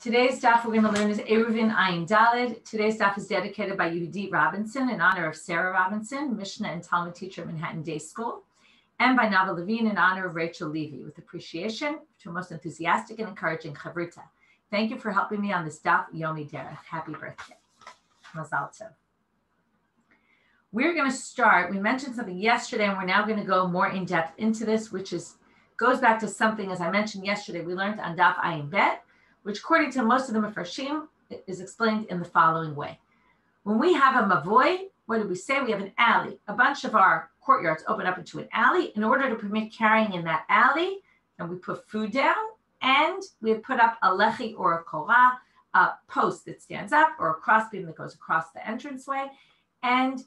Today's daf we're going to learn is Eruvin Ayin Daled. Today's daf is dedicated by Yehudit Robinson in honor of Sarah Robinson, Mishnah and Talmud teacher at Manhattan Day School, and by Nava Levine in honor of Rachel Levy, with appreciation to a most enthusiastic and encouraging chavruta. Thank you for helping me on this Daf Yomi derech. Happy birthday. Mazal tov. We're going to start, we mentioned something yesterday, and we're now going to go more in depth into this, which goes back to something, as I mentioned yesterday, we learned on Daf Ayin Bet, which according to most of the Mefarshim is explained in the following way. When we have a mavoi, what did we say? We have an alley. A bunch of our courtyards open up into an alley. In order to permit carrying in that alley, and we put food down, and we have put up a lechi or a korah, a post that stands up, or a crossbeam that goes across the entranceway. And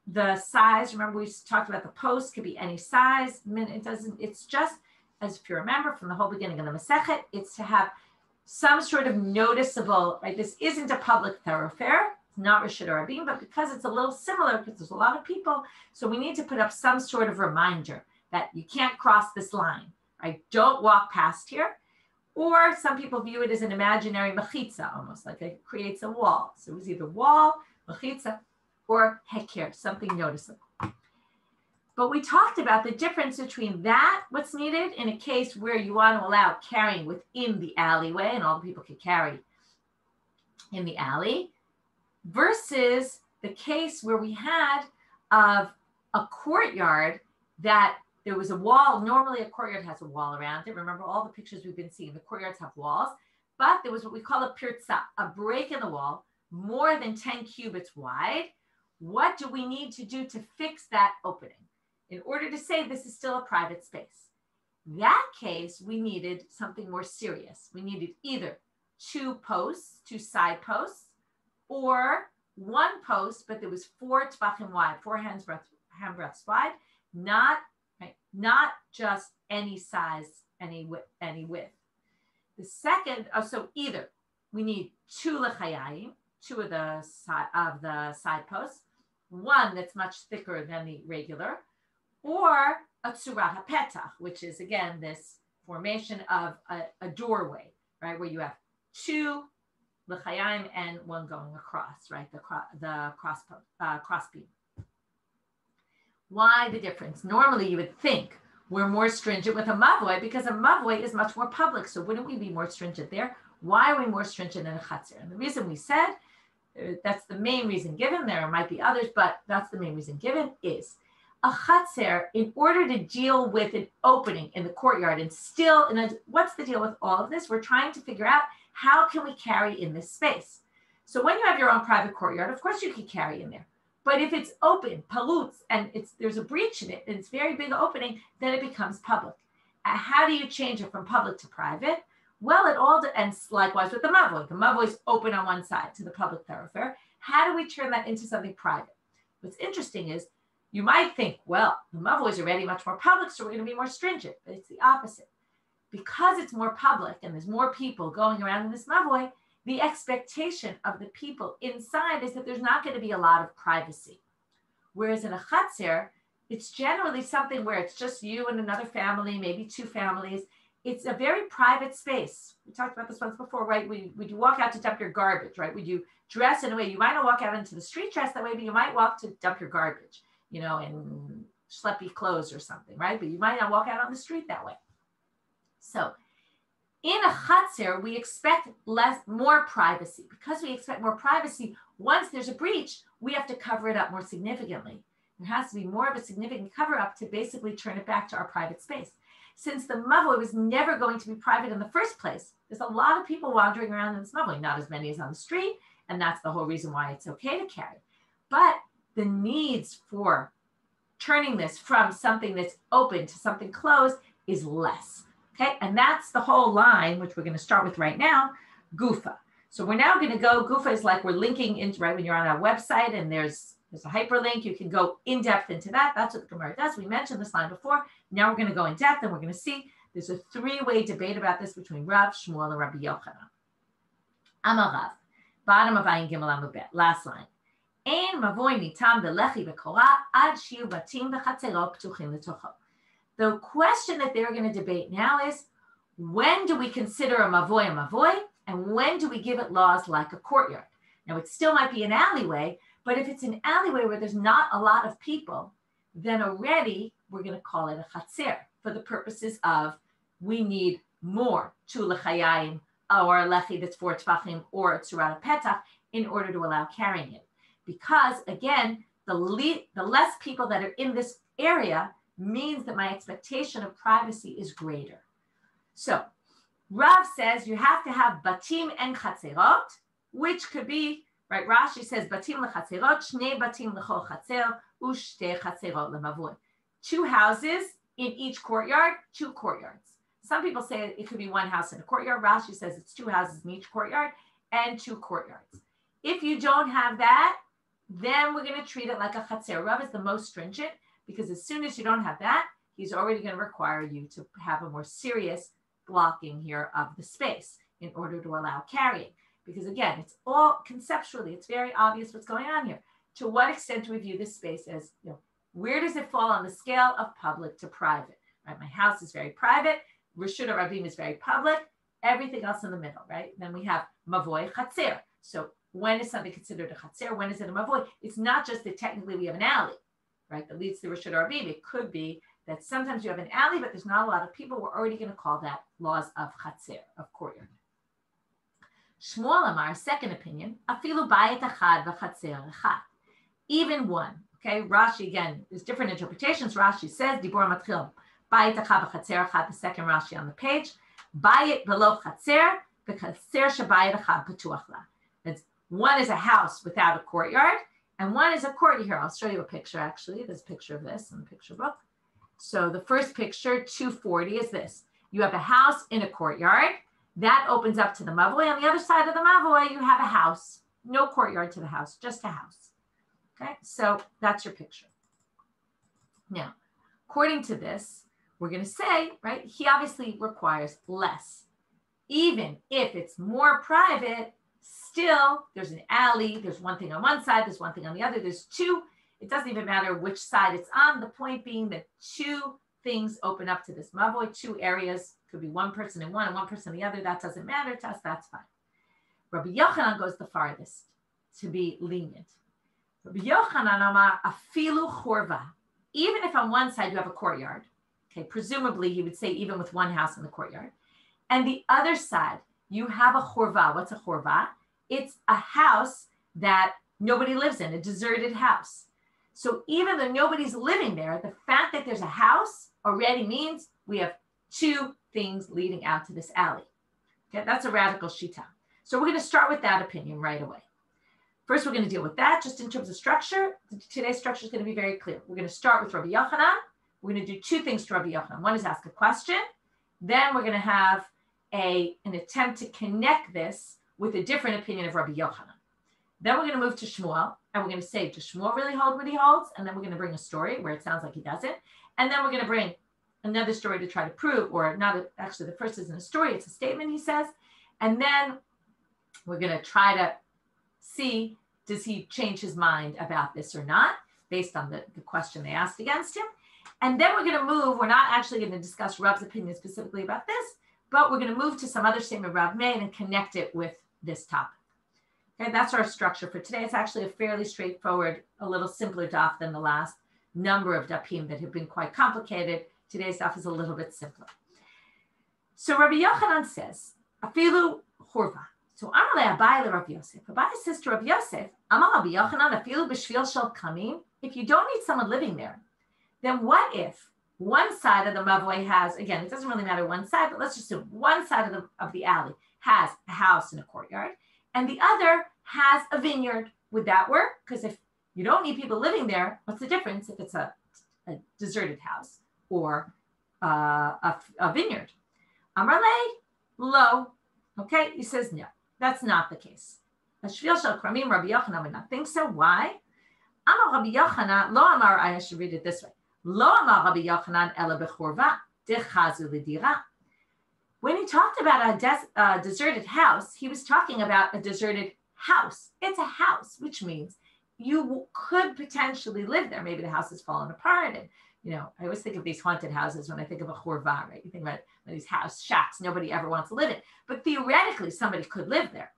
the size, remember we talked about the post could be any size. It's just, as if you remember from the whole beginning of the Masechet, it's to have some sort of noticeable, right? This isn't a public thoroughfare. It's not Rishut or Rabin, but because it's a little similar, because there's a lot of people, so we need to put up some sort of reminder that you can't cross this line, right? Don't walk past here. Or some people view it as an imaginary mechitza, almost like it creates a wall. So it was either wall, mechitza, or hekir, something noticeable. But we talked about the difference between that, what's needed in a case where you want to allow carrying within the alleyway and all the people can carry in the alley, versus the case where we had of a courtyard that there was a wall. Normally a courtyard has a wall around it. Remember all the pictures we've been seeing, the courtyards have walls, but there was what we call a pirtza, a break in the wall, more than 10 cubits wide. What do we need to do to fix that opening in order to say this is still a private space? That case, we needed something more serious. We needed either two side posts, or one post, but there was 4 tvachim wide, 4 handbreadths wide, not just any size, any width. The second, so either we need 2 lechayim, 2 of the side posts, one that's much thicker than the regular, or a tzura hapetach, which is again this formation of a doorway, right, where you have 2 l'chayim and one going across, right, the crossbeam. Why the difference? Normally you would think we're more stringent with a mavoi because a mavoi is much more public. So wouldn't we be more stringent there? Why are we more stringent in a chatzir? And the reason we said, that's the main reason given, there might be others, but that's the main reason given, is a chatzir, in order to deal with an opening in the courtyard and still, what's the deal with all of this? We're trying to figure out how can we carry in this space. So when you have your own private courtyard, of course you can carry in there. But if it's open, palutz, and there's a breach in it, and it's very big opening, then it becomes public. How do you change it from public to private? Well, it all ends likewise with the mavoi. The mavoi is open on one side to the public thoroughfare. How do we turn that into something private? What's interesting is you might think, well, the mavoi is already much more public, so we're going to be more stringent. But it's the opposite. Because it's more public and there's more people going around in this mavoi, the expectation of the people inside is that there's not going to be a lot of privacy. Whereas in a chatzir, it's generally something where it's just you and another family, maybe 2 families. It's a very private space. We talked about this once before, right? Would you walk out to dump your garbage, right? Would you dress in a way, you might not walk out into the street dressed that way, but you might walk to dump your garbage, in schleppy clothes or something, right? But you might not walk out on the street that way. So in a chatzir, we expect more privacy. Because we expect more privacy, once there's a breach, we have to cover it up more significantly. There has to be more of a significant cover up to basically turn it back to our private space. Since the mavoi was never going to be private in the first place, there's a lot of people wandering around in this mavoi, not as many as on the street, and that's the whole reason why it's okay to carry. But the needs for turning this from something that's open to something closed is less, okay? And that's the whole line, which we're going to start with right now, gufa. So we're now going to go, gufa is like we're linking into, right, when you're on our website and there's a hyperlink, you can go in depth into that. That's what the Gemara does. We mentioned this line before. Now we're going to go in depth and we're going to see there's a 3-way debate about this between Rav, Shmuel, and Rabbi Yochanan. Amar Rav, bottom of Ayin Gimel Amud Bet, last line. Ein mavoi nitam belechi v'korah ad shiur batim v'chatzerot ptuchim l'tocho. The question that they're going to debate now is, when do we consider a mavoi And when do we give it laws like a courtyard? Now, it still might be an alleyway, but if it's an alleyway where there's not a lot of people, then already we're going to call it a chatzer for the purposes of we need more tu lechayayim or a lechi that's 4 tefachim or a tzurat petach in order to allow carrying it. Because again, the less people that are in this area means that my expectation of privacy is greater. So Rav says you have to have batim and chatzerot, which could be, right, Rashi says batim lechatzerot, shnei batim lechol chatzer, u'shtei chatzerot lemavui. 2 houses in each courtyard, 2 courtyards. Some people say it could be 1 house in a courtyard. Rashi says it's 2 houses in each courtyard and 2 courtyards. If you don't have that, then we're going to treat it like a chatzer. Rav is the most stringent because as soon as you don't have that, he's already going to require you to have a more serious blocking here of the space in order to allow carrying. Because again, it's all conceptually, it's very obvious what's going on here. To what extent do we view this space as, where does it fall on the scale of public to private, right? My house is very private. Reshut HaRabim is very public. Everything else in the middle, right? Then we have mavoi chatzer. So when is something considered a chatzer? When is it a mavoi? It's not just that technically we have an alley, right, that leads to Reshut HaRabim. It could be that sometimes you have an alley, but there's not a lot of people. We're already going to call that laws of chatzer, of courtyard. Shmuel Amar, second opinion, afilu bayit achad v'chatzer echad. Even one, okay? Rashi, again, there's different interpretations. Rashi says, Dibor matchil, bayit achad v'chatzer echad, the second Rashi on the page. Bayit below chatzer, v'chatzer shebayit achad patuach la. One is a house without a courtyard, and one is a courtyard. Here, I'll show you a picture, actually. There's a picture of this in the picture book. So the first picture, 240, is this. You have a house in a courtyard. That opens up to the mavoi. On the other side of the mavoi, you have a house. No courtyard to the house, just a house. Okay, so that's your picture. Now, according to this, we're going to say, right, he obviously requires less. Even if it's more private, still, there's an alley, there's one thing on one side, there's one thing on the other, there's 2. It doesn't even matter which side it's on. The point being that 2 things open up to this mavoi, 2 areas, could be one person in one and one person in the other. That doesn't matter to us, that's fine. Rabbi Yochanan goes the farthest to be lenient. Rabbi Yochanan amar afilu chorva. Even if on one side you have a courtyard, okay, presumably he would say even with 1 house in the courtyard, and the other side you have a chorva. What's a chorva? It's a house that nobody lives in, a deserted house. So even though nobody's living there, the fact that there's a house already means we have 2 things leading out to this alley. Okay, that's a radical shita. So we're going to start with that opinion right away. First, we're going to deal with that just in terms of structure. Today's structure is going to be very clear. We're going to start with Rabbi Yochanan. We're going to do 2 things to Rabbi Yochanan. One is ask a question. Then we're going to have an attempt to connect this with a different opinion of Rabbi Yochanan. Then we're going to move to Shmuel, and we're going to say, does Shmuel really hold what he holds? And then we're going to bring a story where it sounds like he doesn't. And then we're going to bring another story to try to prove, or not, actually the first isn't a story, it's a statement, he says. And then we're going to try to see, does he change his mind about this or not, based on the question they asked against him. And then we're going to move, we're not actually going to discuss Rav's opinion specifically about this, but we're going to move to some other statement Rav made and connect it with this topic. Okay, that's our structure for today. It's actually a fairly straightforward, a little simpler daf than the last number of dafim that have been quite complicated. Today's daf is a little bit simpler. So Rabbi Yochanan says, afilu chorva. So Amalei Abai le Rabbi Yosef. Abai says to Rabbi Yosef, Amal Rabbi Yochanan afilu b'shvil shel kamim. If you don't need someone living there, then what if one side of the mavoi has, again, it doesn't really matter one side, but let's just assume one side of the alley has a house and a courtyard, and the other has a vineyard. Would that work? Because if you don't need people living there, what's the difference if it's a deserted house or a vineyard? Amarle, lo. Okay, he says no, that's not the case. Ashvil shel kramim, Rabbi Yochanan would not think so. Why? Amar Rabbi Yochanan, lo amar, I should read it this way. Lo amar Rabbi Yochanan ela bechorva dechazu lidira. When he talked about a deserted house, he was talking about a deserted house. It's a house, which means you could potentially live there. Maybe the house has fallen apart and I always think of these haunted houses when I think of a churva, right? You think about these house shacks nobody ever wants to live in. But theoretically, somebody could live there.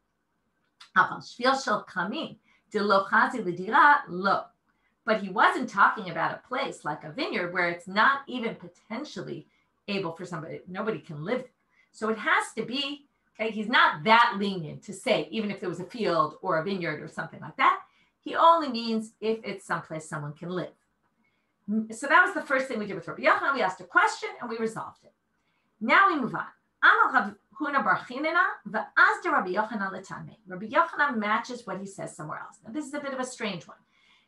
But he wasn't talking about a place like a vineyard where it's not even potentially able for somebody, nobody can live there. So it has to be, okay, he's not that lenient to say, even if there was a field or a vineyard or something like that. He only means if it's someplace someone can live. So that was the first thing we did with Rabbi Yochanan. We asked a question and we resolved it. Now we move on. Rabbi Yochanan matches what he says somewhere else. Now this is a bit of a strange one.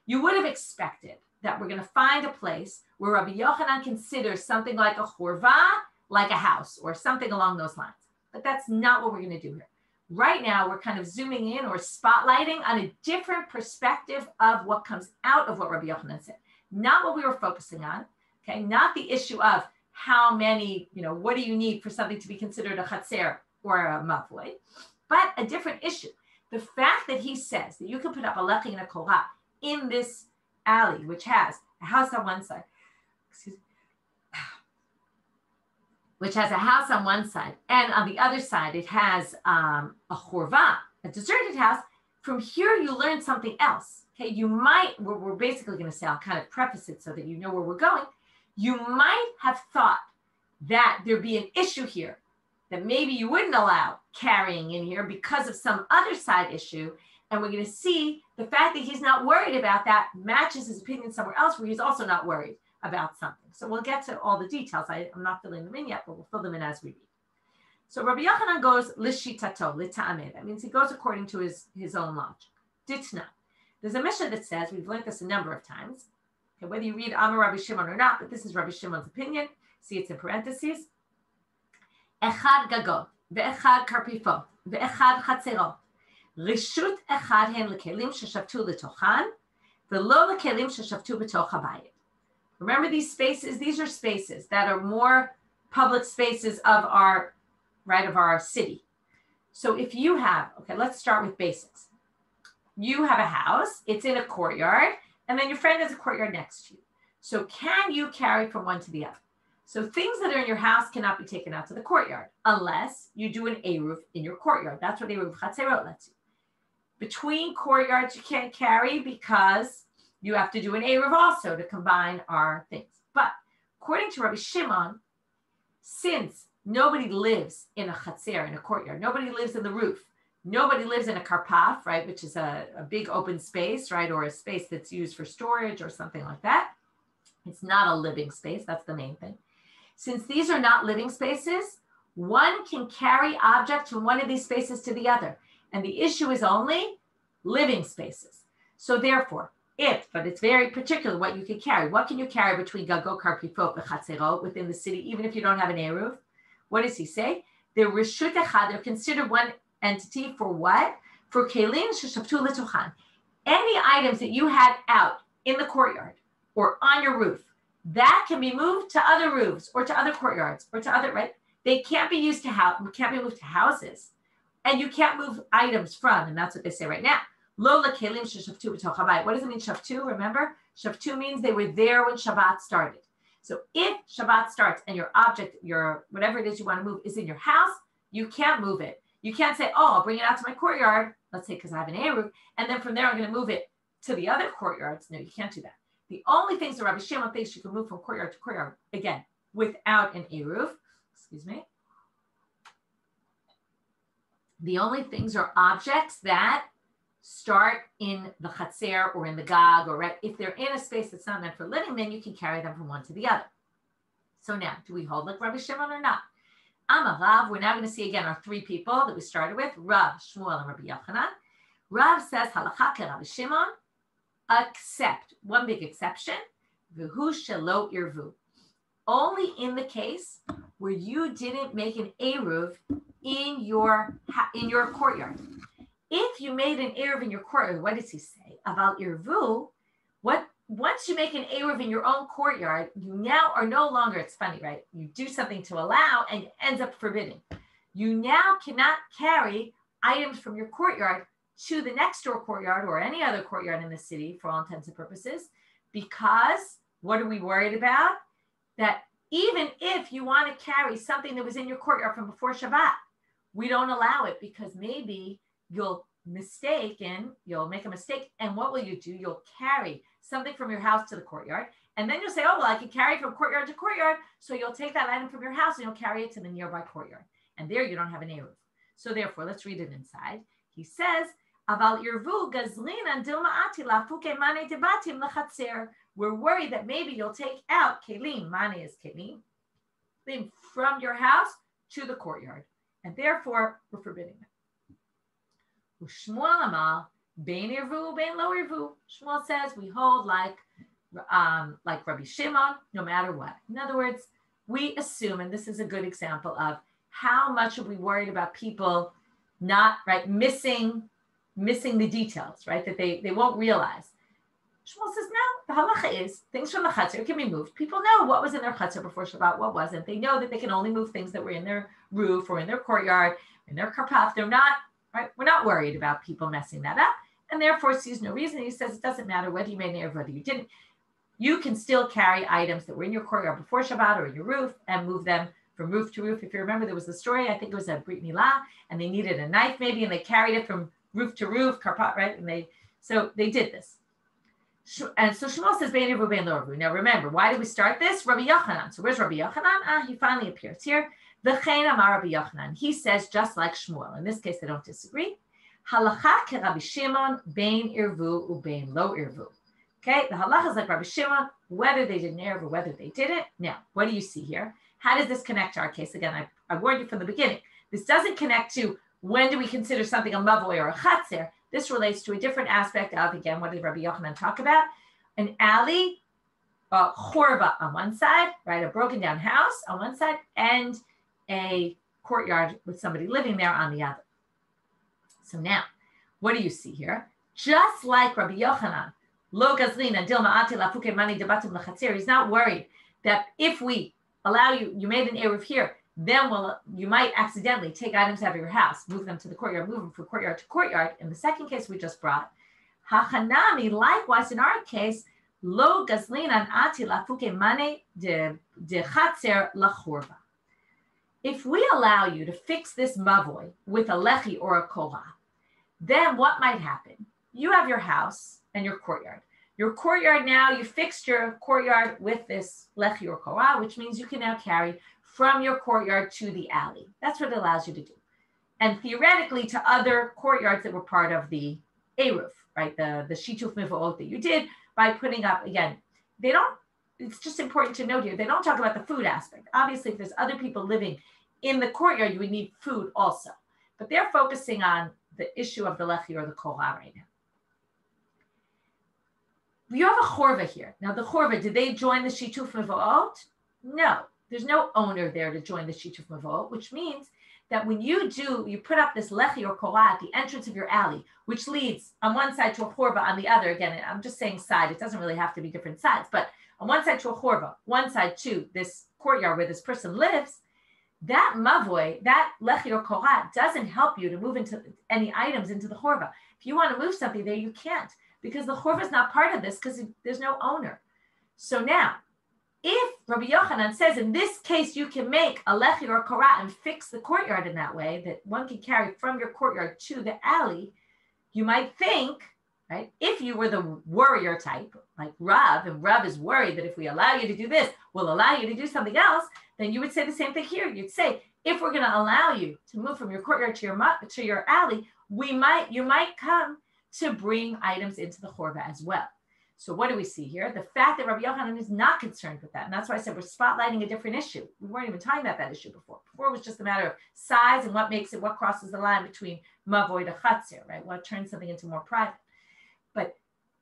You would have expected that we're going to find a place where Rabbi Yochanan considers something like a churva, like a house or something along those lines. But that's not what we're going to do here. Right now, we're kind of zooming in or spotlighting on a different perspective of what comes out of what Rabbi Yochanan said. Not what we were focusing on, okay? Not the issue of how many, what do you need for something to be considered a chatzer or a mavoi, but a different issue. The fact that he says that you can put up a lechi and a korah in this alley, which has a house on one side, which has a house on one side, and on the other side, it has a churva, a deserted house. From here, you learn something else. Okay, we're basically going to say, I'll kind of preface it so that you know where we're going. You might have thought that there'd be an issue here, that maybe you wouldn't allow carrying in here because of some other side issue. And we're going to see the fact that he's not worried about that matches his opinion somewhere else where he's also not worried about something. So we'll get to all the details. I'm not filling them in yet, but we'll fill them in as we read. So Rabbi Yochanan goes lishitato, lita'ameh. That means he goes according to his own logic. Ditna. There's a Mishnah that says, we've learned this a number of times, okay, whether you read Amar Rabbi Shimon or not, but this is Rabbi Shimon's opinion. See, it's in parentheses. Echad gagot, ve'echad karpifo, ve'echad chatzerot. Rishut echad hen lekelim sheshavtu letochan, ve'lo lekelim sheshavtu betoch habayit. Remember these spaces? These are spaces that are more public spaces of our city. So if you have, okay, let's start with basics. You have a house, it's in a courtyard, and then your friend has a courtyard next to you. So can you carry from one to the other? So things that are in your house cannot be taken out to the courtyard unless you do an eruv in your courtyard. That's what eruv chatzerot lets you. Between courtyards, you can't carry because you have to do an eruv also to combine our things. But according to Rabbi Shimon, since nobody lives in a chatzer, in a courtyard, nobody lives in the roof, nobody lives in a karpaf, right, which is a big open space, right, or a space that's used for storage or something like that. It's not a living space. That's the main thing. Since these are not living spaces, one can carry objects from one of these spaces to the other. And the issue is only living spaces. So therefore, but it's very particular what you can carry. What can you carry between gago, karpifot, and chatzerot within the city, even if you don't have an eruv? What does he say? They're reshut echad, they're considered one entity for what? For kelim sheshavtu letochan. Any items that you had out in the courtyard or on your roof, that can be moved to other roofs or to other courtyards or to other, right? They can't be used to can't be moved to houses. And you can't move items from, and that's what they say right now. Lo lekelim sheshavtu b'toch habayit. What does it mean, shavtu? Remember, shavtu means they were there when Shabbat started. So if Shabbat starts and your object, your whatever it is you want to move is in your house, you can't move it. You can't say, oh, I'll bring it out to my courtyard, let's say because I have an eruv, and then from there I'm going to move it to the other courtyards. No, you can't do that. The only things that Rabbi Shimon thinks you can move from courtyard to courtyard, again, without an eruv, the only things are objects that start in the chatzer or in the gag, or right, if they're in a space that's not meant for living, then you can carry them from one to the other. So now, do we hold like Rabbi Shimon or not? Rav, we're now going to see again our three people that we started with, Rav, Shmuel, and Rabbi Yochanan. Rav says, halakha ke Rabbi Shimon, except, one big exception, v'hu shelo irvu. Only in the case where you didn't make an eruv in your courtyard. If you made an eruv in your courtyard, what does he say about irvu? Once you make an eruv in your own courtyard, you now are no longer, it's funny, right? You do something to allow and it ends up forbidding. You now cannot carry items from your courtyard to the next door courtyard or any other courtyard in the city for all intents and purposes, because What are we worried about? That even if you want to carry something that was in your courtyard from before Shabbat, we don't allow it because maybe you'll make a mistake. And what will you do? You'll carry something from your house to the courtyard. And then you'll say, oh, well, I can carry from courtyard to courtyard. So you'll take that item from your house and you'll carry it to the nearby courtyard. And there you don't have an Eruv. So therefore, let's read it inside. He says, Aval irvu gazlin dilma ati lafuke mane debatim lachatzer. We're worried that maybe you'll take out kelim, mane is kelim, from your house to the courtyard. And therefore, we're forbidding it. Shmuel amal, bein irvu, bein lo irvu. Shmuel says we hold like Rabbi Shimon, no matter what. In other words, we assume, and this is a good example of how much are we worried about people not missing the details, right? That they won't realize. Shmuel says, no, the halacha is things from the chutzner can be moved. People know what was in their chutzner before Shabbat, what wasn't. They know that they can only move things that were in their roof or in their courtyard, in their karpaf. They're not, right? We're not worried about people messing that up. And therefore sees no reason. He says it doesn't matter whether you made an Eruv, whether you didn't. You can still carry items that were in your courtyard before Shabbat or in your roof and move them from roof to roof. If you remember, there was the story, I think it was a Brit Milah, and they needed a knife maybe, and they carried it from roof to roof, karpat, right? And they did this. And so Shmuel says, Bein Eruv, Bein Lo Eruv. Now remember, why did we start this? Rabbi Yochanan. So where's Rabbi Yochanan? He finally appears here. V'chein amar Rabbi Yochanan. He says, just like Shmuel. In this case, they don't disagree. Halacha ke Rabbi Shimon, Bein Irvu, u'Bein Lo Irvu. Okay, the halacha is like Rabbi Shimon, whether they did an Eruv or whether they didn't. Now, what do you see here? How does this connect to our case? Again, I warned you from the beginning. This doesn't connect to when do we consider something a mavoi or a chatzer. This relates to a different aspect of, again, what did Rabbi Yochanan talk about? An alley, a chorba on one side, right? A broken down house on one side, and a courtyard with somebody living there on the other. So now, what do you see here? Just like Rabbi Yochanan, lo gazlina dilma ati lafuke mani debatim lachatzer, he's not worried that if we allow you made an Eruv here, then you might accidentally take items out of your house, move them to the courtyard, move them from courtyard to courtyard. In the second case we just brought, hachanami, likewise in our case, lo gazlinan ati lafuke mane de chatzer lachorba. If we allow you to fix this mavoi with a lechi or a korah, then what might happen? You have your house and your courtyard. Your courtyard now, you fixed your courtyard with this lechi or korah, which means you can now carry from your courtyard to the alley. That's what it allows you to do. And theoretically to other courtyards that were part of the Eruv, right? The shituf mivoot that you did by putting up, again, it's just important to note here, they don't talk about the food aspect. Obviously, if there's other people living in the courtyard, you would need food also. But they're focusing on the issue of the lechi or the korah right now. You have a chorva here. Now the chorva, did they join the shituf mivoot? No. There's no owner there to join the shituf mavot, which means that when you put up this lechi or korah at the entrance of your alley, which leads on one side to a chorba, on the other, again, I'm just saying side, it doesn't really have to be different sides, but on one side to a chorba, one side to this courtyard where this person lives, that mavoi, that lechi or korah doesn't help you to move into any items into the chorba. If you want to move something there, you can't, because the chorba is not part of this because there's no owner. So now, if Rabbi Yochanan says in this case you can make a lechi or a korah and fix the courtyard in that way, that one can carry from your courtyard to the alley, you might think, right, if you were the worrier type, like Rav, and Rav is worried that if we allow you to do this, we'll allow you to do something else, then you would say the same thing here. You'd say, if we're going to allow you to move from your courtyard to your alley, you might come to bring items into the chorba as well. So what do we see here? The fact that Rabbi Yochanan is not concerned with that. And that's why I said we're spotlighting a different issue. We weren't even talking about that issue before. Before it was just a matter of size and what crosses the line between mavoi to chatzer, right? What turns something into more private. But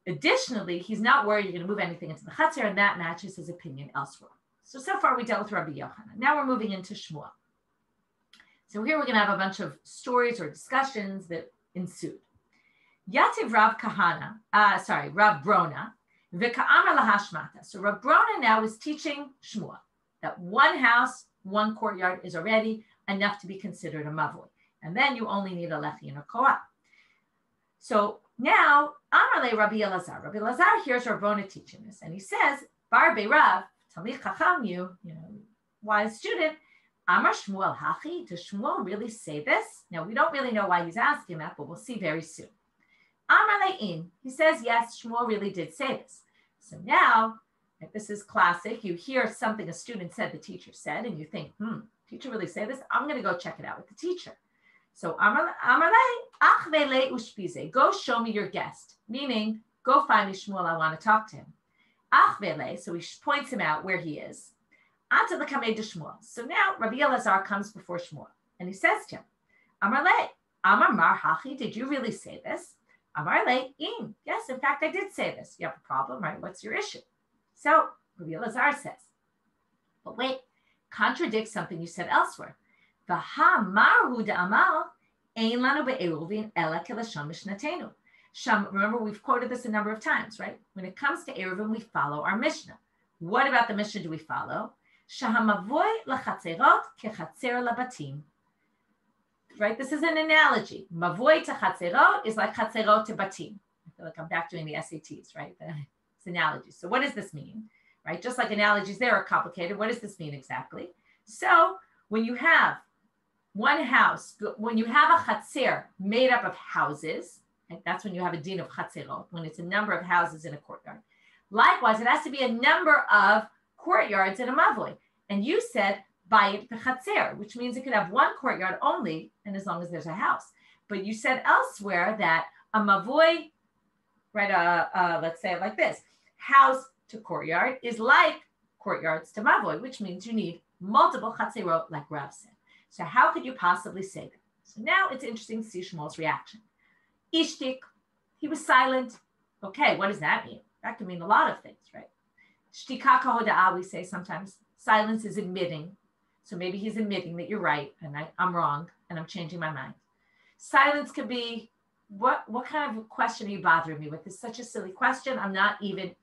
additionally, he's not worried you're going to move anything into the chatzer, and that matches his opinion elsewhere. So far we dealt with Rabbi Yochanan. Now we're moving into Shmuel. So here we're going to have a bunch of stories or discussions that ensued. Yativ Rav Brona, v'ka'amar lahashmata. So Rav Brona now is teaching Shmuel that one house, one courtyard is already enough to be considered a mavoi. And then you only need a lechi and a korah. So now, Amar le Rabbi Elazar. Rabbi Elazar hears Rav Brona teaching this, and he says, Bar Rav, Talmid Chacham, you know, wise student, Amar Shmuel Hachi, does Shmuel really say this? Now, we don't really know why he's asking that, but we'll see very soon. Amar Le'in, he says, yes, Shmuel really did say this. So now, this is classic. You hear something a student said, the teacher said, and you think, teacher really say this? I'm going to go check it out with the teacher. So Amar Le Ushpize, go show me your guest, meaning go find me Shmuel, I want to talk to him. Achvele, so he points him out where he is. Anta l'kamei de Shmuel. So now Rabbi Elazar comes before Shmuel, and he says to him, Amar Le, Amar Mar Hachi, did you really say this? Amar Le, in. Yes, in fact, I did say this. You have a problem, right? What's your issue? So Rabbi Elazar says, but wait, contradicts something you said elsewhere. V'ha marhu de'amal ein lanu be'eruvin ela kelashon mishnatenu. Remember, we've quoted this a number of times, right? When it comes to Eruvin, we follow our Mishnah. What about the Mishnah do we follow? Shahamavoy lachatzerot kechatzer labatim. Right? This is an analogy. Mavoy to chatzerot is like chatzerot to batim. I feel like I'm back doing the SATs, right? It's analogies. So what does this mean? Right? Just like analogies there are complicated. What does this mean exactly? So when you have one house, when you have a chatzer made up of houses, that's when you have a din of chatzerot, when it's a number of houses in a courtyard. Likewise, it has to be a number of courtyards in a mavoi. And you said bayit b'chatzer, which means it could have one courtyard only, and as long as there's a house. But you said elsewhere that a mavoi, right, let's say it like this, house to courtyard is like courtyards to mavoi, which means you need multiple chatzerot, like Rav said. So how could you possibly say that? So now it's interesting to see Shmuel's reaction. Ishtik, he was silent. Okay, what does that mean? That could mean a lot of things, right? Shtika kahoda'ah, we say sometimes. Silence is admitting. So maybe he's admitting that you're right and I'm wrong and I'm changing my mind. Silence could be, what kind of question are you bothering me with? It's such a silly question. I'm not even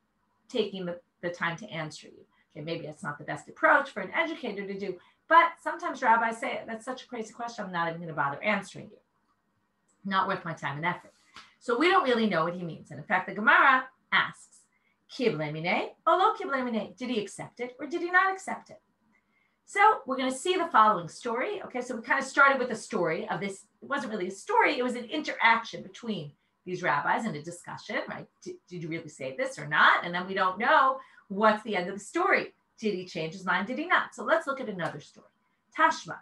taking the time to answer you. Okay, maybe it's not the best approach for an educator to do, but sometimes rabbis say, that's such a crazy question, I'm not even going to bother answering you. Not worth my time and effort. So we don't really know what he means. And in fact, the Gemara asks, Kible mine, olo kible mine, did he accept it or did he not accept it? So we're going to see the following story. Okay, so we kind of started with a story of this. It wasn't really a story. It was an interaction between these rabbis and a discussion, right? Did you really say this or not? And then we don't know what's the end of the story. Did he change his mind? Did he not? So let's look at another story. Tashma.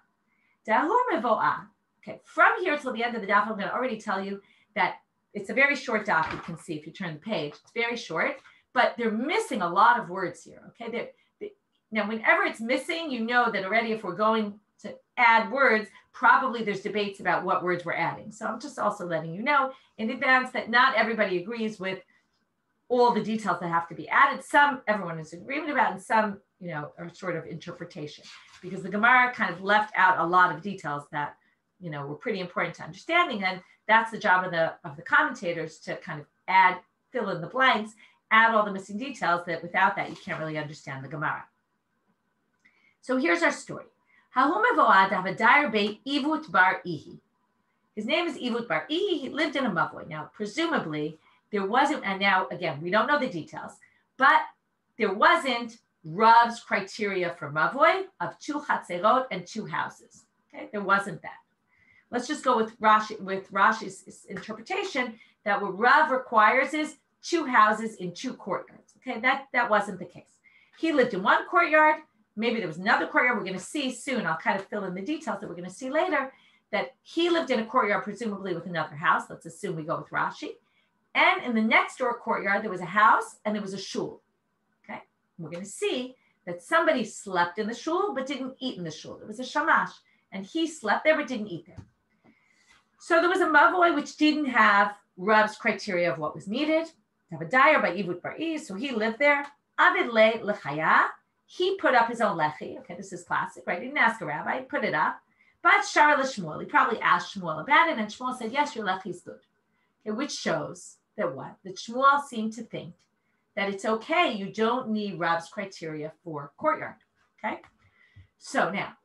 Dahur mevo'ah. Okay, from here till the end of the daf, I'm going to already tell you that it's a very short daf. You can see if you turn the page. It's very short, but they're missing a lot of words here. Okay, now whenever it's missing, you know that already if we're going to add words, probably there's debates about what words we're adding. So I'm just also letting you know in advance that not everybody agrees with all the details that have to be added. Some everyone is in agreement about, and some, you know, are sort of interpretation, because the Gemara kind of left out a lot of details that, you know, were pretty important to understanding. And that's the job of the commentators to kind of add, fill in the blanks, add all the missing details that without that, you can't really understand the Gemara. So here's our story. His name is Ivut Bar Ihi. He lived in a mavoi. Now, presumably, there wasn't, and now, again, we don't know the details, but there wasn't Rav's criteria for mavoi of 2 chatzerot and 2 houses. Okay, there wasn't that. Let's just go with Rashi's interpretation that what Rav requires is 2 houses in 2 courtyards. Okay, that wasn't the case. He lived in one courtyard. Maybe there was another courtyard. We're going to see soon. I'll kind of fill in the details that we're going to see later, that he lived in a courtyard, presumably with another house. Let's assume we go with Rashi. And in the next door courtyard, there was a house and there was a shul. Okay, we're going to see that somebody slept in the shul but didn't eat in the shul. It was a shamash, and he slept there but didn't eat there. So there was a mavoi which didn't have Rav's criteria of what was needed. To have a dyer by Ivut Bar'i, so he lived there. Avid le lechaya. He put up his own lechi. Okay, this is classic, right? He didn't ask a rabbi, he put it up. But Shara Shmuel, he probably asked Shmuel about it, and Shmuel said, yes, your lechi is good. Okay, which shows that what? That Shmuel seemed to think that it's okay, you don't need Rav's criteria for courtyard. Okay, so now,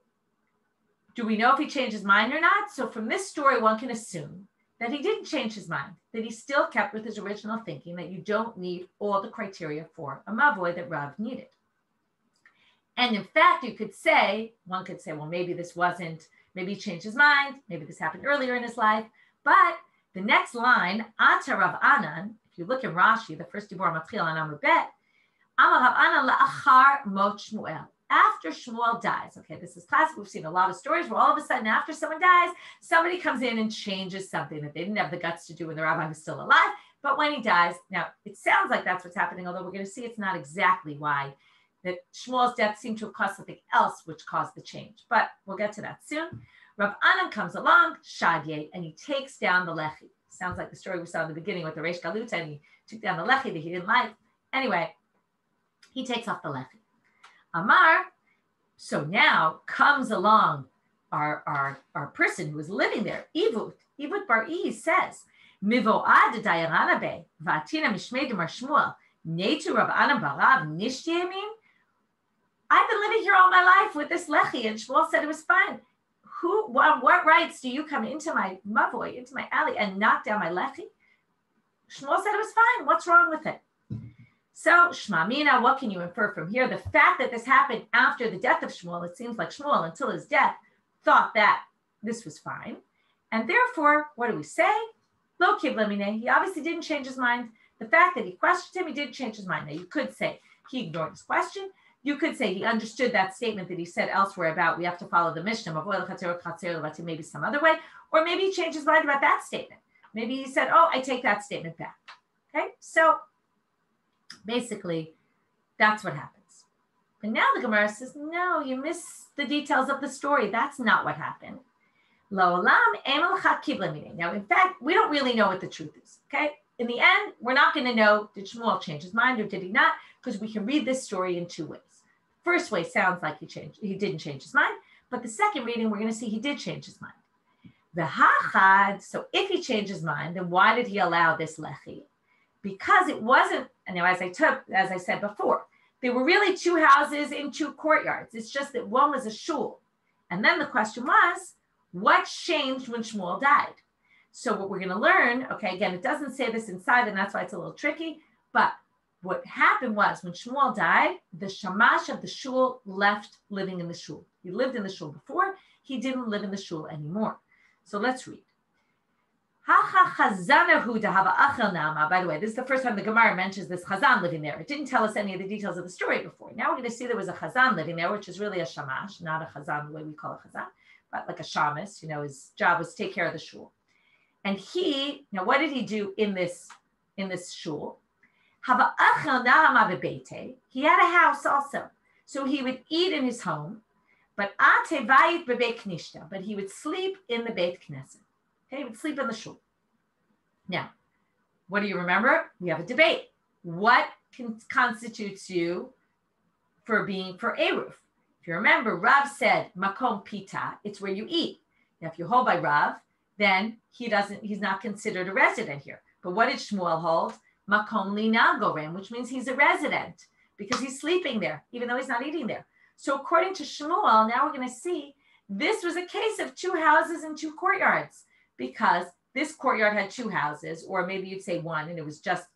do we know if he changed his mind or not? So from this story, one can assume that he didn't change his mind, that he still kept with his original thinking that you don't need all the criteria for a mavoi that Rav needed. And in fact, one could say, well, maybe maybe he changed his mind, maybe this happened earlier in his life. But the next line, Ata Rav Anan, if you look in Rashi, the first Dibur Matchil on Amud Bet, Amar Rav Anan la'achar mot Shmuel. After Shmuel dies, okay, this is classic. We've seen a lot of stories where all of a sudden after someone dies, somebody comes in and changes something that they didn't have the guts to do when the rabbi was still alive. But when he dies, now it sounds like that's what's happening, although we're going to see it's not exactly why. That Shmuel's death seemed to have caused something else which caused the change. But we'll get to that soon. Rav Anan comes along, Shadye, and he takes down the lechi. Sounds like the story we saw in the beginning with the Reish Galuta, and he took down the lechi that he didn't like. Anyway, he takes off the lechi. Amar, so now comes along our person who was living there, Ivut Bar-I says, Mivo'ad dayaranabe, va'atina mishmei demar Shmuel, netu Rav Anan barav nishyemin. I've been living here all my life with this lechi, and Shmuel said it was fine. What rights do you come into my mavoi, into my alley, and knock down my lechi? Shmuel said it was fine. What's wrong with it? So, Shma Mina, what can you infer from here? The fact that this happened after the death of Shmuel, it seems like Shmuel, until his death, thought that this was fine. And therefore, what do we say? Lo kibla mineh. He obviously didn't change his mind. The fact that he questioned him, he didn't change his mind. Now, you could say he ignored his question. You could say he understood that statement that he said elsewhere about we have to follow the Mishnah, maybe some other way, or maybe he changed his mind about that statement. Maybe he said, oh, I take that statement back. Okay, so basically, that's what happens. But now the Gemara says, no, you miss the details of the story. That's not what happened. Now, in fact, we don't really know what the truth is. Okay, in the end, we're not going to know, did Shmuel change his mind or did he not? Because we can read this story in two ways. First way sounds like he didn't change his mind, but the second reading, we're going to see he did change his mind. So if he changed his mind, then why did he allow this lechi? Because it wasn't, and now as I said before, there were really two houses in two courtyards. It's just that one was a shul. And then the question was, what changed when Shmuel died? So what we're going to learn, okay, again, it doesn't say this inside, and that's why it's a little tricky, but what happened was when Shmuel died, the shamash of the shul left living in the shul. He lived in the shul before. He didn't live in the shul anymore. So let's read. By the way, this is the first time the Gemara mentions this chazan living there. It didn't tell us any of the details of the story before. Now we're going to see there was a chazan living there, which is really a shamash, not a chazan the way we call a chazan, but like a shamus. His job was to take care of the shul. And now what did he do in this shul? He had a house also. So he would eat in his home, but he would sleep in the Beit Knesset. Okay, he would sleep in the shul. Now, what do you remember? We have a debate. What constitutes you for Eruv? If you remember, Rav said, Makom Pita, it's where you eat. Now, if you hold by Rav, then he's not considered a resident here. But what did Shmuel hold? Makom Lina Gorem, which means he's a resident because he's sleeping there, even though he's not eating there. So according to Shmuel, now we're going to see this was a case of two houses and two courtyards, because this courtyard had two houses, or maybe you'd say one, and it was just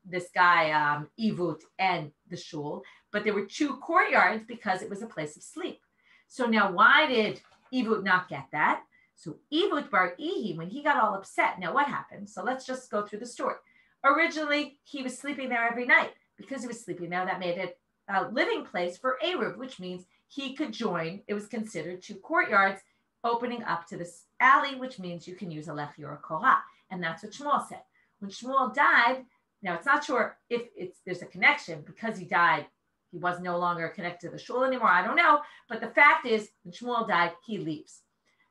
this guy, Ivut, and the shul, but there were two courtyards because it was a place of sleep. So now why did Ivut not get that? So Ivut Bar-I, when he got all upset, now what happened? So let's just go through the story. Originally, he was sleeping there every night. Because he was sleeping there, that made it a living place for Eruv, which means he could join. It was considered two courtyards opening up to this alley, which means you can use a lechi or a korah. And that's what Shmuel said. When Shmuel died, now it's not sure if there's a connection. Because he died, he was no longer connected to the shul anymore. I don't know. But the fact is, when Shmuel died, he leaves.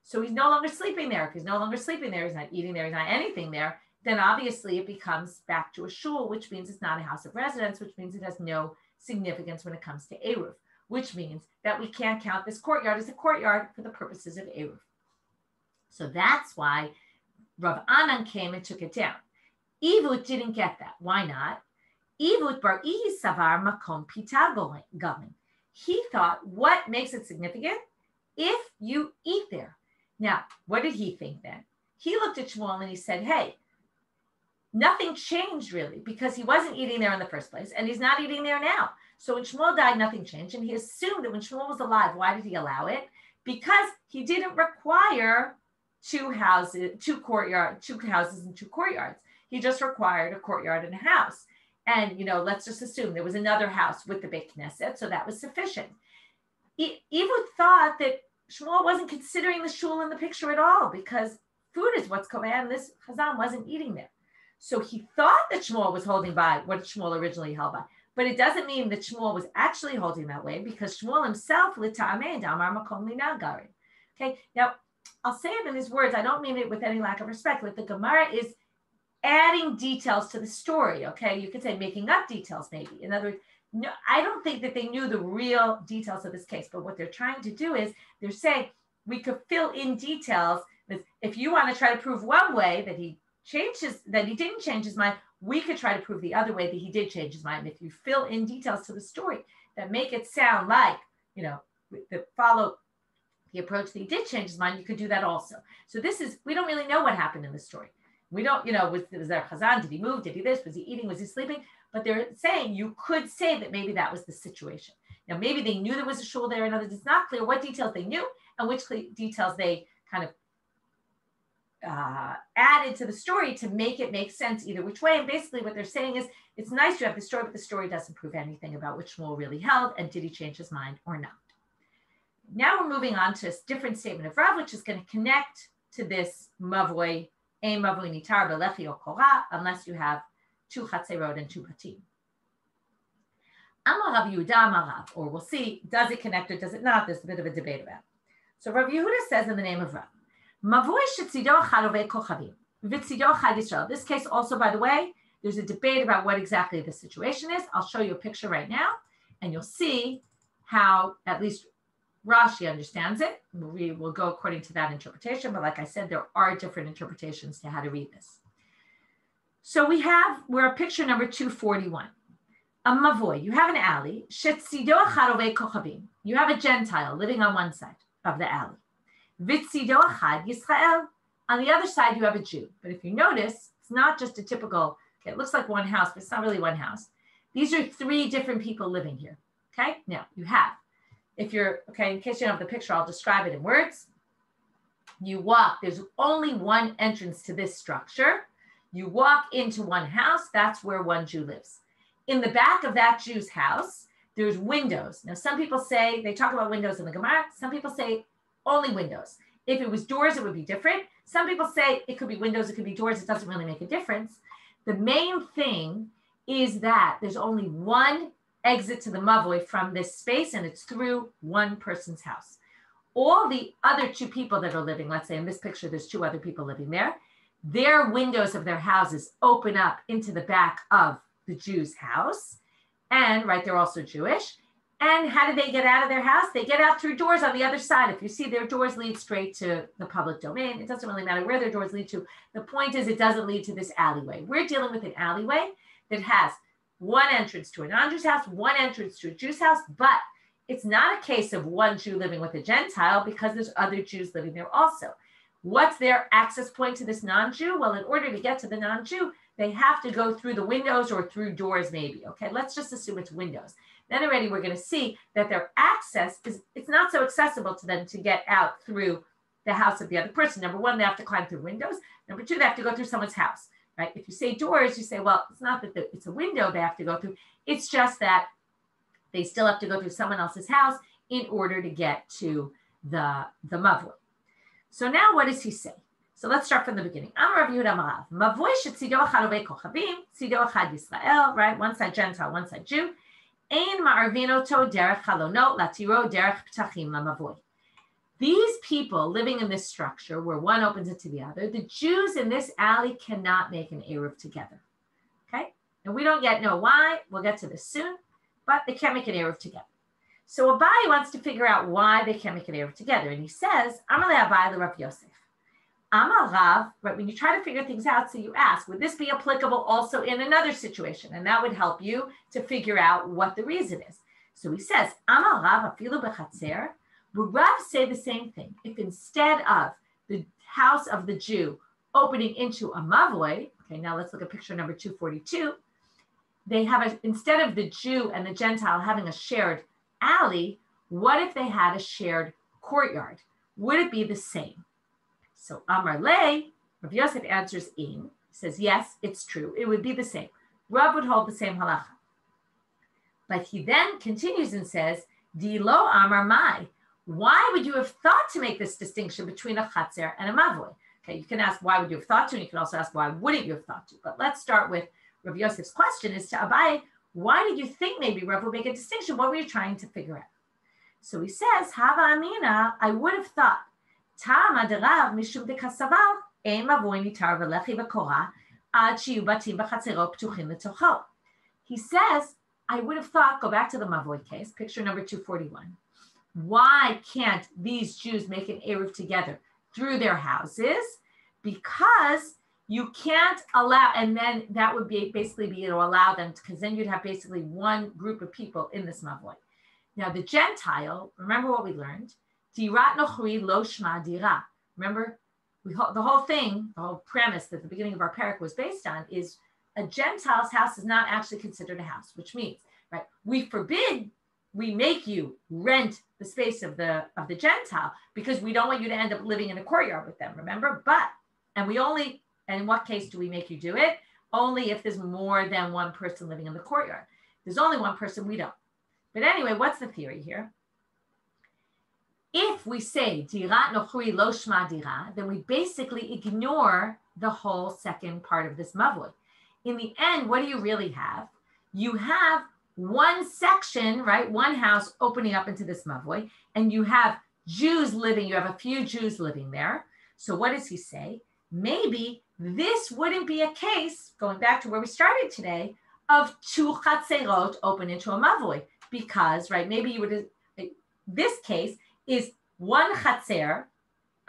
So he's no longer sleeping there. If he's no longer sleeping there, he's not eating there, he's not anything there, then obviously it becomes back to a shul, which means it's not a house of residence, which means it has no significance when it comes to Eruv, which means that we can't count this courtyard as a courtyard for the purposes of Eruv. So that's why Rav Anan came and took it down. Ivut didn't get that. Why not? Ivut Bar-I savar makom pita gamin. He thought, what makes it significant? If you eat there. Now, what did he think then? he looked at Shmuel and he said, hey, nothing changed really, because he wasn't eating there in the first place and he's not eating there now. So when Shmuel died, nothing changed. And he assumed that when Shmuel was alive, why did he allow it? Because he didn't require two houses and two courtyards. He just required a courtyard and a house. And, let's just assume there was another house with the Beit Knesset, so that was sufficient. Ehud thought that Shmuel wasn't considering the shul in the picture at all, because food is what's koveya, and this Chazan wasn't eating there. So he thought that Shmuel was holding by what Shmuel originally held by. But it doesn't mean that Shmuel was actually holding that way, because Shmuel himself, l'ta'ameh damar makom linagarin. Okay, now I'll say it in his words. I don't mean it with any lack of respect. Like the Gemara is adding details to the story. Okay, you could say making up details, maybe. In other words, no, I don't think that they knew the real details of this case. But what they're trying to do is they're saying we could fill in details. If you want to try to prove one way that he didn't change his mind, we could try to prove the other way that he did change his mind. If you fill in details to the story that make it sound like, that follow the approach that he did change his mind, you could do that also. So we don't really know what happened in the story. We don't, was there Chazan? Did he move? Did he this? Was he eating? Was he sleeping? But they're saying you could say that maybe that was the situation. Now, maybe they knew there was a shul there. In other words, it's not clear what details they knew and which details they kind of added to the story to make it make sense either which way. And basically what they're saying is it's nice to have the story, but the story doesn't prove anything about which Shmuel really held and did he change his mind or not. Now we're moving on to a different statement of Rav, which is going to connect to this mavoi, ein mavoi nitar belechi or korah, unless you have two chatzerot and two batim. Amar Rav Yehuda Amar Rav, or we'll see, does it connect or does it not? There's a bit of a debate about it. So Rav Yehuda says in the name of Rav, Mavoi shetzido echad ovei kochavim, v'tzido echad Yisrael. This case also, by the way, there's a debate about what exactly the situation is. I'll show you a picture right now, and you'll see how at least Rashi understands it. We will go according to that interpretation, but like I said, there are different interpretations to how to read this. So we're at picture number 241. A mavoi, you have an alley, shetzido echad ovei kochavim. You have a Gentile living on one side of the alley. Vitzido achad Yisrael. On the other side, you have a Jew. But if you notice, it's not just a typical, it looks like one house, but it's not really one house. These are three different people living here. Okay, now you have, in case you don't have the picture, I'll describe it in words. You walk, there's only one entrance to this structure. You walk into one house, that's where one Jew lives. In the back of that Jew's house, there's windows. Now, some people say, they talk about windows in the Gemara. Some people say only windows. If it was doors, it would be different. Some people say it could be windows, it could be doors. It doesn't really make a difference. The main thing is that there's only one exit to the mavoi from this space, and it's through one person's house. All the other two people that are living, let's say in this picture, there's two other people living there. Their windows of their houses open up into the back of the Jew's house. And they're also Jewish. And how do they get out of their house? They get out through doors on the other side. If you see, their doors lead straight to the public domain. It doesn't really matter where their doors lead to. The point is it doesn't lead to this alleyway. We're dealing with an alleyway that has one entrance to a non-Jew's house, one entrance to a Jew's house, but it's not a case of one Jew living with a Gentile because there's other Jews living there also. What's their access point to this non-Jew? Well, in order to get to the non-Jew, they have to go through the windows or through doors maybe. Okay, let's just assume it's windows. Then already we're going to see that their access it's not so accessible to them to get out through the house of the other person. Number one, they have to climb through windows. Number two, they have to go through someone's house, right? If you say doors, you say, well, it's not that it's a window they have to go through. It's just that they still have to go through someone else's house in order to get to the mavoi. So now what does he say? So let's start from the beginning. Amar Rav Yehuda Amar Rav, mavoi shetzido echad ovei kochavim, tzido echad Yisrael, right? One side Gentile, one side Jew. Ein ma'arvin oto derech halonot latiro derech ptachim lamavoi. These people living in this structure where one opens into the other, the Jews in this alley cannot make an Eruv together. Okay? And we don't yet know why. We'll get to this soon, but they can't make an Eruv together. So Abai wants to figure out why they can't make an Eruv together. And he says, Amar Abai le Rav Yosef. Amar Rav, right, when you try to figure things out, so you ask, would this be applicable also in another situation? And that would help you to figure out what the reason is. So he says, Amar Rav afilu bechatzer. Would Rav say the same thing if instead of the house of the Jew opening into a mavoi. Okay, now let's look at picture number 242. They have instead of the Jew and the Gentile having a shared alley, what if they had a shared courtyard? Would it be the same? So Amar Le, Rav Yosef answers in, says, yes, it's true. It would be the same. Rav would hold the same halacha. But he then continues and says, Di lo Amar Mai. Why would you have thought to make this distinction between a chatzer and a mavoi? Okay, you can ask why would you have thought to, and you can also ask why wouldn't you have thought to. But let's start with Rav Yosef's question is to Abaye, why did you think maybe Rav would make a distinction? What were you trying to figure out? So he says, Hava Amina, I would have thought, Tama de Rav mishum de kasavar, ein mavoi nitar v'lechi v'korah, ad shiyu batim b'chatzero p'tuchim l'tocho. He says, I would have thought, go back to the mavoi case, picture number 241. Why can't these Jews make an Eruv together through their houses? Because you can't allow, and then that would be basically be to allow them, because then you'd have basically one group of people in this mavoi. Now the Gentile, remember what we learned? Dirat nochri lo shma dira. Remember, the whole thing, the whole premise that the beginning of our parak was based on is a Gentile's house is not actually considered a house, which means, right, we make you rent the space of the Gentile because we don't want you to end up living in a courtyard with them, remember? And in what case do we make you do it? Only if there's more than one person living in the courtyard. There's only one person, we don't. But anyway, what's the theory here? If we say dirat nochri lo shma dira, then we basically ignore the whole second part of this mavoi. In the end, what do you really have? You have one section, right? One house opening up into this mavoi, and you have Jews living, you have a few Jews living there. So what does he say? Maybe this wouldn't be a case, going back to where we started today, of two chatzerot open into a mavoi. Because, right, maybe you would, this case is one chatzer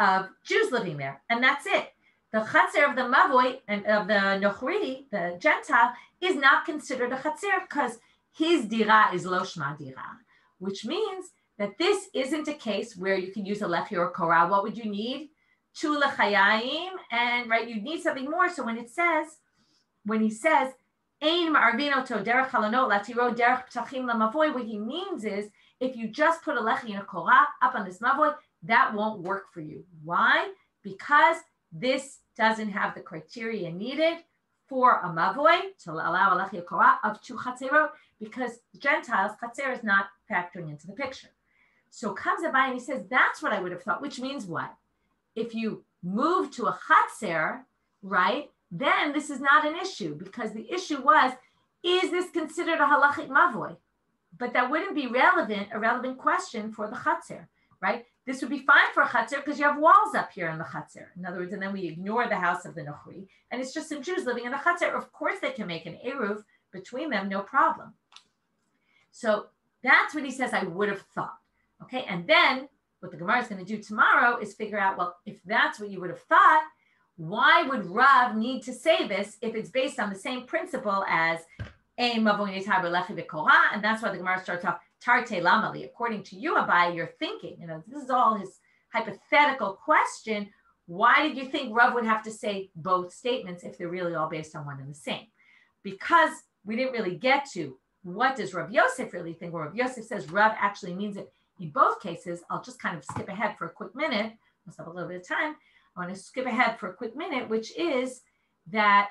of Jews living there, and that's it. The chatzer of the mavoi and of the nochri, the Gentile, is not considered a chatzer because his dira is lo shma dira, which means that this isn't a case where you can use a lechi or korah. What would you need? Two lechayim, and right, you need something more. So when he says, Ein ma'arvin oto derech halonot latiro derech ptachim lamavoy, what he means is if you just put a lechi and a korah up on this mavoy, that won't work for you. Why? Because this doesn't have the criteria needed for a mavoi to allow a lechi korah of two chatzerot, because Gentiles, chatzer is not factoring into the picture. So comes Abai and he says, that's what I would have thought, which means what? If you move to a chatzer, right, then this is not an issue, because the issue was, is this considered a halachic mavoi? But that wouldn't be a relevant question for the chatzer, right? This would be fine for a chatzer because you have walls up here in the chatzer. In other words, and then we ignore the house of the nochri, and it's just some Jews living in the chatzer. Of course, they can make an eruv between them, no problem. So that's what he says I would have thought, okay? And then what the Gemara is going to do tomorrow is figure out, well, if that's what you would have thought, why would Rav need to say this if it's based on the same principle as and that's why the Gemara starts off tarte lamali. According to you, Abai, you're thinking, this is all his hypothetical question. Why did you think Rav would have to say both statements if they're really all based on one and the same? Because we didn't really get to what does Rav Yosef really think? Well, Rav Yosef says Rav actually means it in both cases. I'll just kind of skip ahead for a quick minute. Let's have a little bit of time. I want to skip ahead for a quick minute, which is that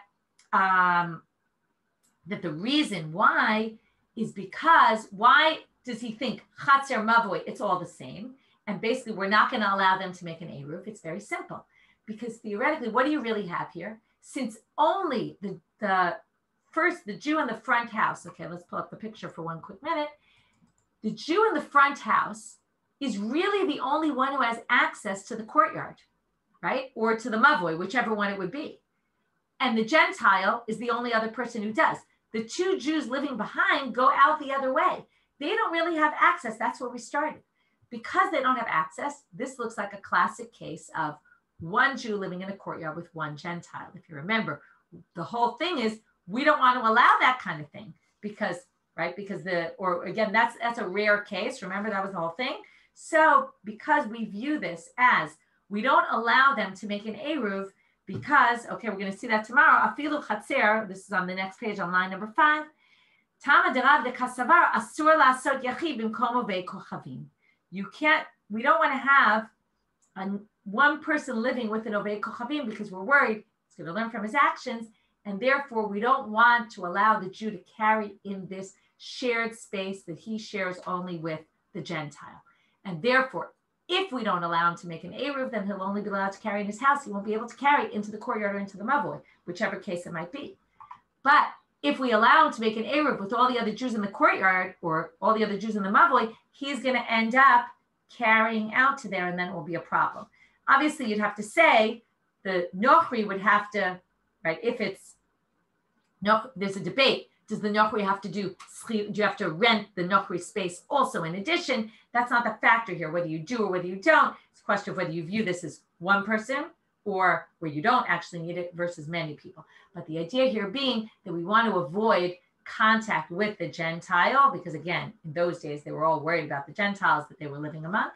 that the reason why is because why does he think Chatzer Mavoi, it's all the same? And basically, we're not going to allow them to make an Eruv. It's very simple. Because theoretically, what do you really have here? Since only the Jew in the front house, okay, let's pull up the picture for one quick minute. The Jew in the front house is really the only one who has access to the courtyard, right? Or to the Mavoi, whichever one it would be. And the Gentile is the only other person who does. The two Jews living behind go out the other way. They don't really have access. That's where we started. Because they don't have access, this looks like a classic case of one Jew living in a courtyard with one Gentile. If you remember, the whole thing is we don't want to allow that kind of thing because, right? Because that's a rare case. Remember, that was the whole thing. So because we view this as we don't allow them to make an Eruv Because, okay, we're going to see that tomorrow. Afilu chatzer, this is on the next page on line number 5. Tama derav de kasavar asur lasot yachid bimkom ovei kochavim. You can't, we don't want to have one person living with an ovei kochavim because we're worried he's going to learn from his actions. And therefore, we don't want to allow the Jew to carry in this shared space that he shares only with the Gentile. And therefore, if we don't allow him to make an Eruv, then he'll only be allowed to carry in his house. He won't be able to carry into the courtyard or into the Mavoi, whichever case it might be. But if we allow him to make an Eruv with all the other Jews in the courtyard or all the other Jews in the Mavoi, he's going to end up carrying out to there, and then it will be a problem. Obviously, you'd have to say the Nochri would have to, right, if it's, no, there's a debate. Does the Nochri have to do you have to rent the Nochri space also in addition? That's not the factor here, whether you do or whether you don't. It's a question of whether you view this as one person or where you don't actually need it versus many people. But the idea here being that we want to avoid contact with the Gentile because, again, in those days, they were all worried about the Gentiles that they were living among.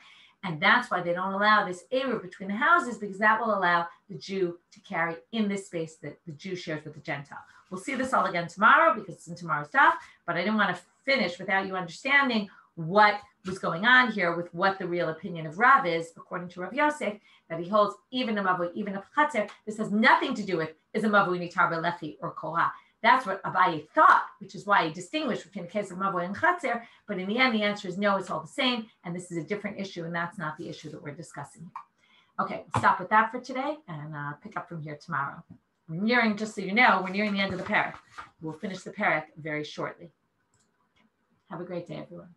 And that's why they don't allow this Eruv between the houses, because that will allow the Jew to carry in this space that the Jew shares with the Gentile. We'll see this all again tomorrow because it's in tomorrow's daf, but I didn't want to finish without you understanding what was going on here with what the real opinion of Rav is, according to Rav Yosef, that he holds even a mavui, even a chatzer. This has nothing to do with is a mavui nitar belechi or korah. That's what Abaye thought, which is why he distinguished between the case of mavui and chatzer. But in the end, the answer is no, it's all the same. And this is a different issue, and that's not the issue that we're discussing here. Okay, we'll stop with that for today and pick up from here tomorrow. We're nearing, just so you know, we're nearing the end of the parak. We'll finish the parak very shortly. Have a great day, everyone.